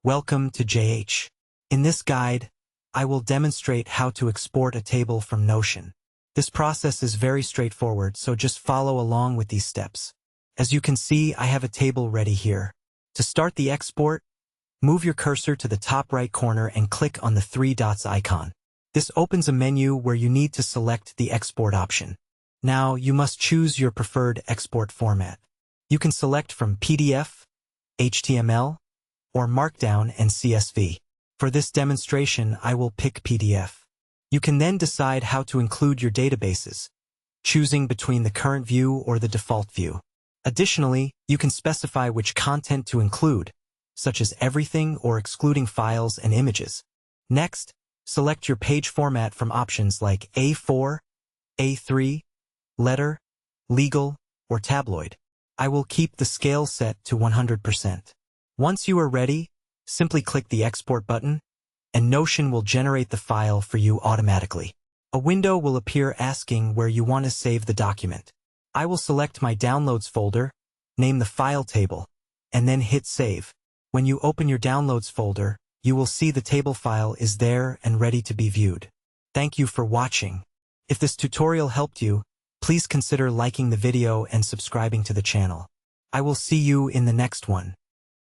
Welcome to JH. In this guide, I will demonstrate how to export a table from Notion. This process is very straightforward, so just follow along with these steps. As you can see, I have a table ready here. To start the export, move your cursor to the top right corner and click on the three dots icon. This opens a menu where you need to select the export option. Now, you must choose your preferred export format. You can select from PDF, HTML, or Markdown and CSV. For this demonstration, I will pick PDF. You can then decide how to include your databases, choosing between the current view or the default view. Additionally, you can specify which content to include, such as everything or excluding files and images. Next, select your page format from options like A4, A3, letter, legal, or tabloid. I will keep the scale set to 100%. Once you are ready, simply click the Export button, and Notion will generate the file for you automatically. A window will appear asking where you want to save the document. I will select my Downloads folder, name the file table, and then hit Save. When you open your Downloads folder, you will see the table file is there and ready to be viewed. Thank you for watching. If this tutorial helped you, please consider liking the video and subscribing to the channel. I will see you in the next one.